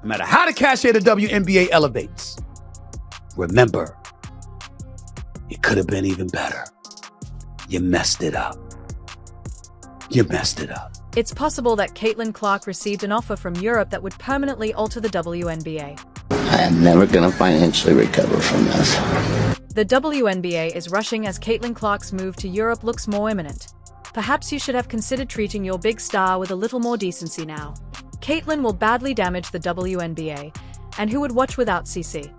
No matter how the cachet of the WNBA elevates, remember, it could have been even better. You messed it up. You messed it up. It's possible that Caitlin Clark received an offer from Europe that would permanently alter the WNBA. I am never going to financially recover from this. The WNBA is rushing as Caitlin Clark's move to Europe looks more imminent. Perhaps you should have considered treating your big star with a little more decency now. Caitlin will badly damage the WNBA, and who would watch without CC?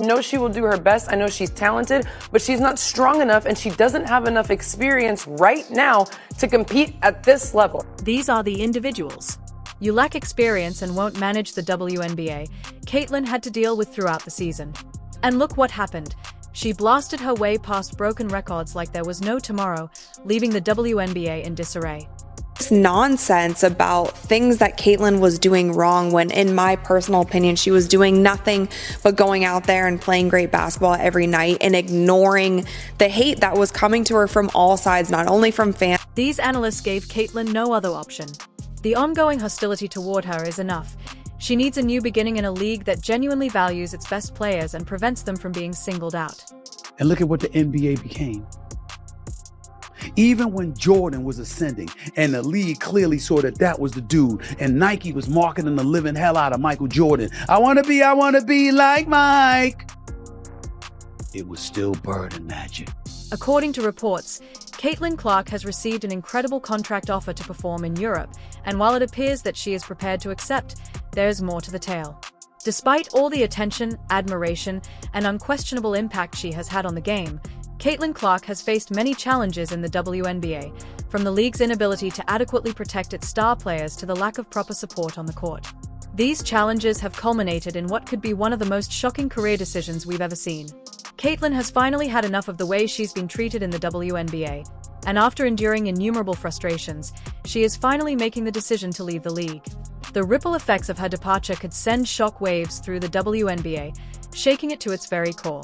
I know she will do her best. I know she's talented, but she's not strong enough and she doesn't have enough experience right now to compete at this level. These are the individuals you lack experience and won't manage the WNBA Caitlin had to deal with throughout the season. And look what happened. She blasted her way past broken records like there was no tomorrow, leaving the WNBA in disarray. Nonsense about things that Caitlin was doing wrong when, in my personal opinion, she was doing nothing but going out there and playing great basketball every night and ignoring the hate that was coming to her from all sides, not only from fans. These analysts gave Caitlin no other option. The ongoing hostility toward her is enough. She needs a new beginning in a league that genuinely values its best players and prevents them from being singled out. And look at what the NBA became. Even when Jordan was ascending and the league clearly saw that was the dude, and Nike was marketing the living hell out of Michael Jordan. I want to be like Mike. It was still Bird and Magic. According to reports, Caitlin Clark has received an incredible contract offer to perform in Europe, and while it appears that she is prepared to accept, there's more to the tale. Despite all the attention, admiration, and unquestionable impact she has had on the game, Caitlin Clark has faced many challenges in the WNBA, from the league's inability to adequately protect its star players to the lack of proper support on the court. These challenges have culminated in what could be one of the most shocking career decisions we've ever seen. Caitlin has finally had enough of the way she's been treated in the WNBA, and after enduring innumerable frustrations, she is finally making the decision to leave the league. The ripple effects of her departure could send shock waves through the WNBA, shaking it to its very core.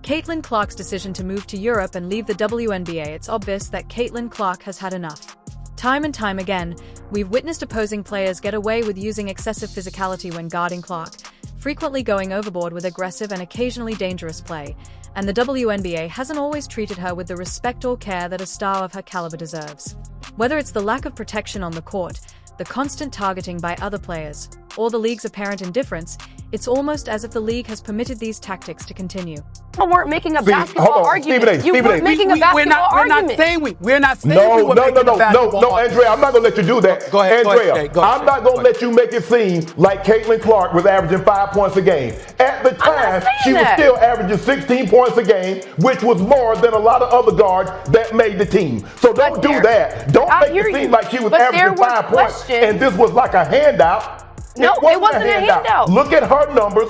Caitlin Clark's decision to move to Europe and leave the WNBA. It's obvious that Caitlin Clark has had enough. Time and time again, we've witnessed opposing players get away with using excessive physicality when guarding Clark, frequently going overboard with aggressive and occasionally dangerous play, and the WNBA hasn't always treated her with the respect or care that a star of her caliber deserves. Whether it's the lack of protection on the court, the constant targeting by other players, or the league's apparent indifference, it's almost as if the league has permitted these tactics to continue. You weren't making a basketball argument. You weren't making a basketball argument. We're not saying we were making a basketball No, Andrea, I'm not going to let you do that. Go ahead, Andrea, I'm not going to let you make it seem like Caitlin Clark was averaging 5 points a game. At the time, she was still averaging 16 points a game, which was more than a lot of other guards that made the team. So don't do that. Don't make it seem like she was averaging 5 points and this was like a handout. No, it wasn't a handout. Look at her numbers.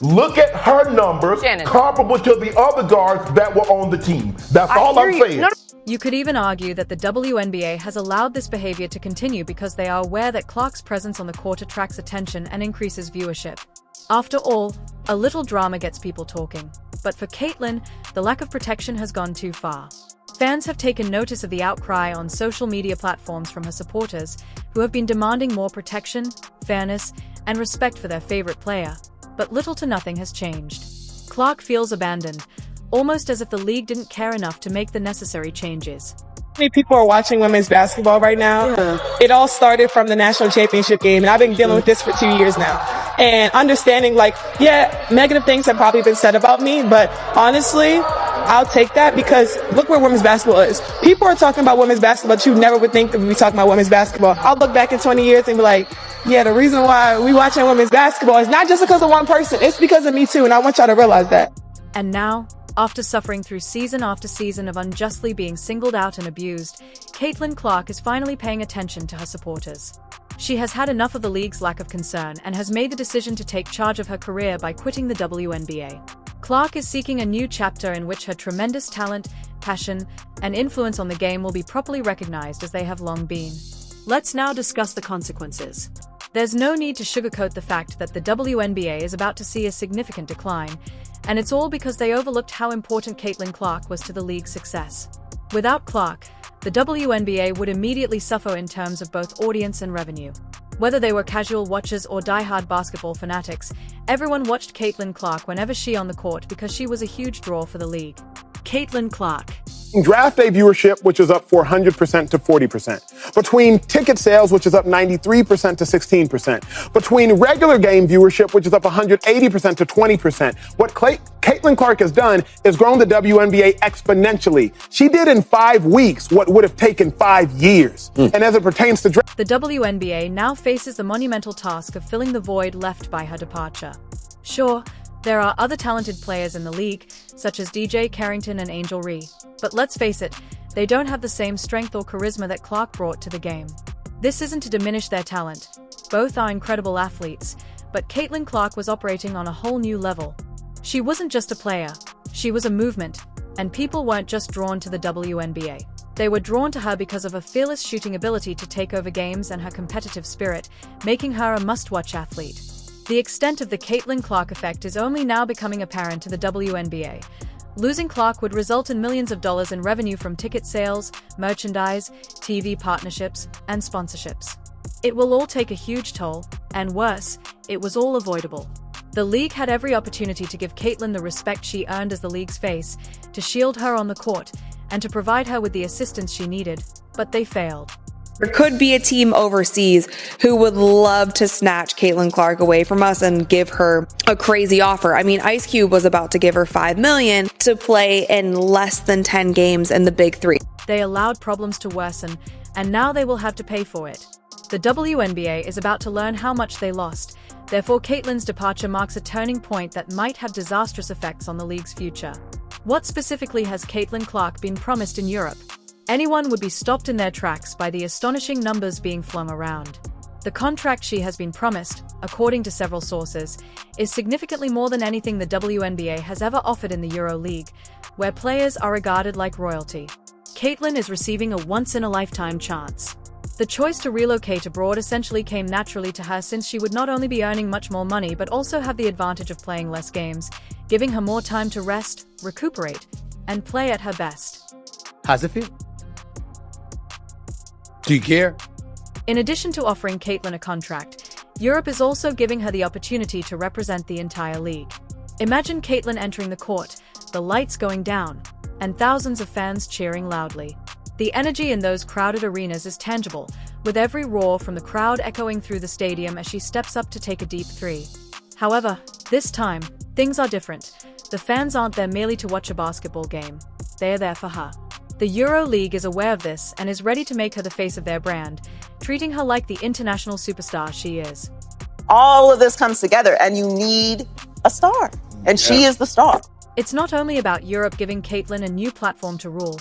Look at her numbers comparable to the other guards that were on the team. That's all I'm saying. You could even argue that the WNBA has allowed this behavior to continue because they are aware that Clark's presence on the court attracts attention and increases viewership. After all, a little drama gets people talking. But for Caitlin, the lack of protection has gone too far. Fans have taken notice of the outcry on social media platforms from her supporters, who have been demanding more protection, fairness, and respect for their favorite player. But little to nothing has changed. Clark feels abandoned, almost as if the league didn't care enough to make the necessary changes. Many people are watching women's basketball right now. It all started from the national championship game, and I've been dealing with this for 2 years now. And understanding, negative things have probably been said about me, but honestly, I'll take that because look where women's basketball is. People are talking about women's basketball, but you never would think that we'd be talking about women's basketball. I'll look back in 20 years and be like, yeah, the reason why we watching women's basketball is not just because of one person, it's because of me too, and I want y'all to realize that. And now, after suffering through season after season of unjustly being singled out and abused, Caitlin Clark is finally paying attention to her supporters. She has had enough of the league's lack of concern and has made the decision to take charge of her career by quitting the WNBA. Clark is seeking a new chapter in which her tremendous talent, passion, and influence on the game will be properly recognized as they have long been. Let's now discuss the consequences. There's no need to sugarcoat the fact that the WNBA is about to see a significant decline, and it's all because they overlooked how important Caitlin Clark was to the league's success. Without Clark, the WNBA would immediately suffer in terms of both audience and revenue. Whether they were casual watchers or die-hard basketball fanatics, everyone watched Caitlin Clark whenever she on the court because she was a huge draw for the league. Caitlin Clark. Draft day viewership, which is up 400% to 40%. Between ticket sales, which is up 93% to 16%. Between regular game viewership, which is up 180% to 20%. What Caitlin Clark has done is grown the WNBA exponentially. She did in 5 weeks what would have taken 5 years. And as it pertains to draft, the WNBA now faces the monumental task of filling the void left by her departure. Sure, there are other talented players in the league, such as DJ Carrington and Angel Ree. But let's face it, they don't have the same strength or charisma that Clark brought to the game. This isn't to diminish their talent. Both are incredible athletes, but Caitlin Clark was operating on a whole new level. She wasn't just a player, she was a movement, and people weren't just drawn to the WNBA. They were drawn to her because of her fearless shooting ability to take over games and her competitive spirit, making her a must-watch athlete. The extent of the Caitlin Clark effect is only now becoming apparent to the WNBA. Losing Clark would result in millions of dollars in revenue from ticket sales, merchandise, TV partnerships, and sponsorships. It will all take a huge toll, and worse, it was all avoidable. The league had every opportunity to give Caitlin the respect she earned as the league's face, to shield her on the court, and to provide her with the assistance she needed, but they failed. There could be a team overseas who would love to snatch Caitlin Clark away from us and give her a crazy offer. I mean, Ice Cube was about to give her $5 million to play in less than 10 games in the Big Three. They allowed problems to worsen, and now they will have to pay for it. The WNBA is about to learn how much they lost. Therefore, Caitlin's departure marks a turning point that might have disastrous effects on the league's future. What specifically has Caitlin Clark been promised in Europe? Anyone would be stopped in their tracks by the astonishing numbers being flung around. The contract she has been promised, according to several sources, is significantly more than anything the WNBA has ever offered in the Euro League, where players are regarded like royalty. Caitlin is receiving a once-in-a-lifetime chance. The choice to relocate abroad essentially came naturally to her since she would not only be earning much more money but also have the advantage of playing less games, giving her more time to rest, recuperate, and play at her best. How's it feel? Do you care? In addition to offering Caitlin a contract, Europe is also giving her the opportunity to represent the entire league. Imagine Caitlin entering the court, the lights going down, and thousands of fans cheering loudly. The energy in those crowded arenas is tangible, with every roar from the crowd echoing through the stadium as she steps up to take a deep three. However, this time, things are different. The fans aren't there merely to watch a basketball game. They're there for her. The Euro League is aware of this and is ready to make her the face of their brand, treating her like the international superstar she is. All of this comes together and you need a star, and she is the star. It's not only about Europe giving Caitlin a new platform to rule,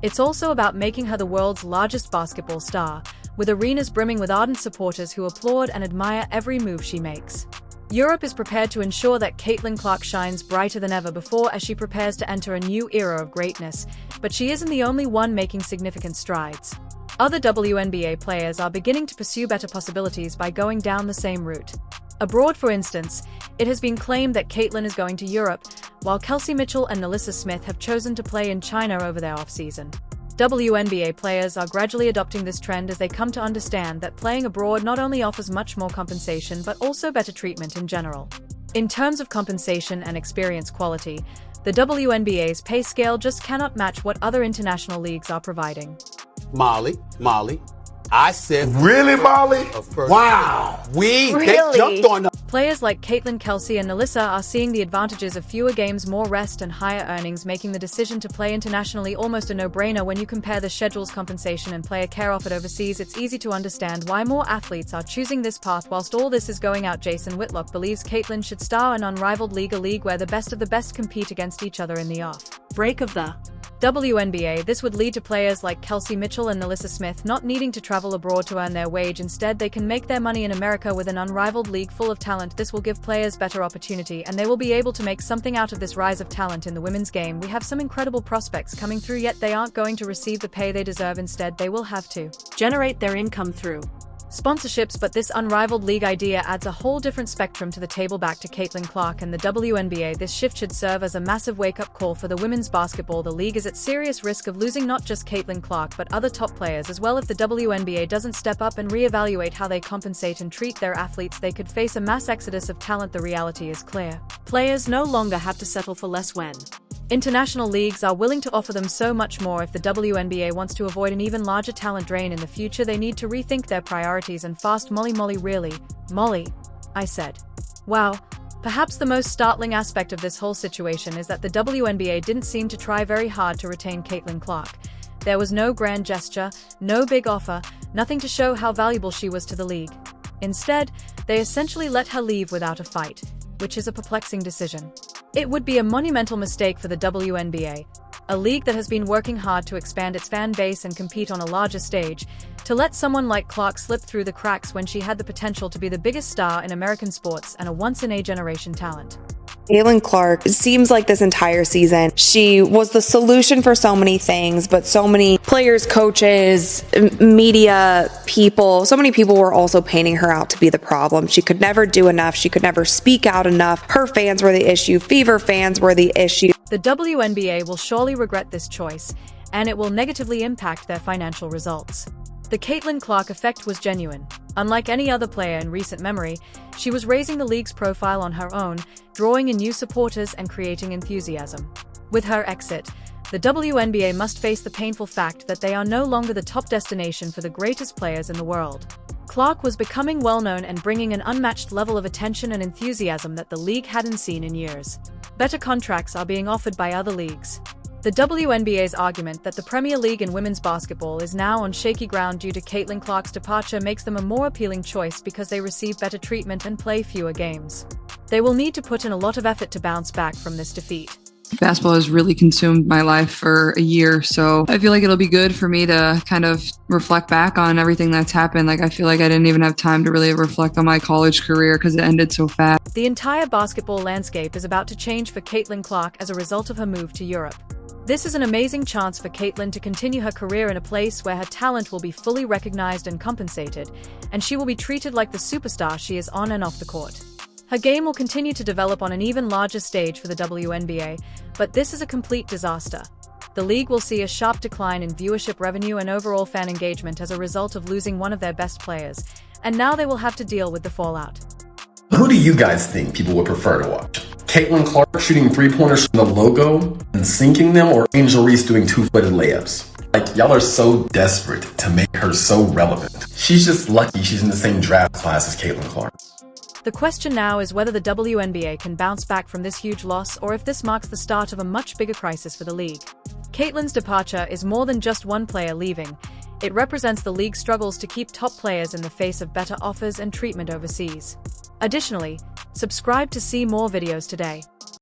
it's also about making her the world's largest basketball star, with arenas brimming with ardent supporters who applaud and admire every move she makes. Europe is prepared to ensure that Caitlin Clark shines brighter than ever before as she prepares to enter a new era of greatness, but she isn't the only one making significant strides. Other WNBA players are beginning to pursue better possibilities by going down the same route. Abroad, for instance, it has been claimed that Caitlin is going to Europe, while Kelsey Mitchell and Nalissa Smith have chosen to play in China over their off-season. WNBA players are gradually adopting this trend as they come to understand that playing abroad not only offers much more compensation but also better treatment in general. In terms of compensation and experience quality, the WNBA's pay scale just cannot match what other international leagues are providing. Molly, I said... Really, Molly? Wow. They jumped on... Players like Caitlin, Kelsey, and Nalissa are seeing the advantages of fewer games, more rest, and higher earnings, making the decision to play internationally almost a no-brainer. When you compare the schedule's compensation and player care offered overseas, it's easy to understand why more athletes are choosing this path. Whilst all this is going out, Jason Whitlock believes Caitlin should star in an unrivaled league, a league where the best of the best compete against each other in the off-break of the WNBA. This would lead to players like Kelsey Mitchell and Nalissa Smith not needing to travel abroad to earn their wage. Instead, they can make their money in America with an unrivaled league full of talent. This will give players better opportunity, and they will be able to make something out of this rise of talent in the women's game. We have some incredible prospects coming through, yet they aren't going to receive the pay they deserve. Instead, they will have to generate their income through sponsorships, but this unrivaled league idea adds a whole different spectrum to the table. Back to Caitlin Clark and the WNBA. This shift should serve as a massive wake-up call for the women's basketball. The league is at serious risk of losing not just Caitlin Clark but other top players as well. If the WNBA doesn't step up and reevaluate how they compensate and treat their athletes, they could face a mass exodus of talent. The reality is clear. Players no longer have to settle for less when international leagues are willing to offer them so much more. If the WNBA wants to avoid an even larger talent drain in the future, they need to rethink their priorities and fast. Molly, really? Molly? I said. Wow. Perhaps the most startling aspect of this whole situation is that the WNBA didn't seem to try very hard to retain Caitlin Clark. There was no grand gesture, no big offer, nothing to show how valuable she was to the league. Instead, they essentially let her leave without a fight, which is a perplexing decision. It would be a monumental mistake for the WNBA, a league that has been working hard to expand its fan base and compete on a larger stage, to let someone like Clark slip through the cracks when she had the potential to be the biggest star in American sports and a once-in-a-generation talent. Caitlin Clark, it seems like this entire season, she was the solution for so many things, but so many players, coaches, media people, so many people were also painting her out to be the problem. She could never do enough. She could never speak out enough. Her fans were the issue. Fever fans were the issue. The WNBA will surely regret this choice, and it will negatively impact their financial results. The Caitlin Clark effect was genuine. Unlike any other player in recent memory, she was raising the league's profile on her own, drawing in new supporters and creating enthusiasm. With her exit, the WNBA must face the painful fact that they are no longer the top destination for the greatest players in the world. Clark was becoming well-known and bringing an unmatched level of attention and enthusiasm that the league hadn't seen in years. Better contracts are being offered by other leagues. The WNBA's argument that the Premier League in women's basketball is now on shaky ground due to Caitlin Clark's departure makes them a more appealing choice because they receive better treatment and play fewer games. They will need to put in a lot of effort to bounce back from this defeat. Basketball has really consumed my life for a year, so I feel like it'll be good for me to kind of reflect back on everything that's happened. Like, I feel like I didn't even have time to really reflect on my college career because it ended so fast. The entire basketball landscape is about to change for Caitlin Clark as a result of her move to Europe. This is an amazing chance for Caitlin to continue her career in a place where her talent will be fully recognized and compensated, and she will be treated like the superstar she is on and off the court. Her game will continue to develop on an even larger stage for the WNBA, but this is a complete disaster. The league will see a sharp decline in viewership revenue and overall fan engagement as a result of losing one of their best players, and now they will have to deal with the fallout. Who do you guys think people would prefer to watch? Caitlin Clark shooting three-pointers from the logo and sinking them, or Angel Reese doing two-footed layups? Like, y'all are so desperate to make her so relevant. She's just lucky she's in the same draft class as Caitlin Clark. The question now is whether the WNBA can bounce back from this huge loss or if this marks the start of a much bigger crisis for the league. Caitlin's departure is more than just one player leaving. It represents the league's struggles to keep top players in the face of better offers and treatment overseas. Additionally, subscribe to see more videos today.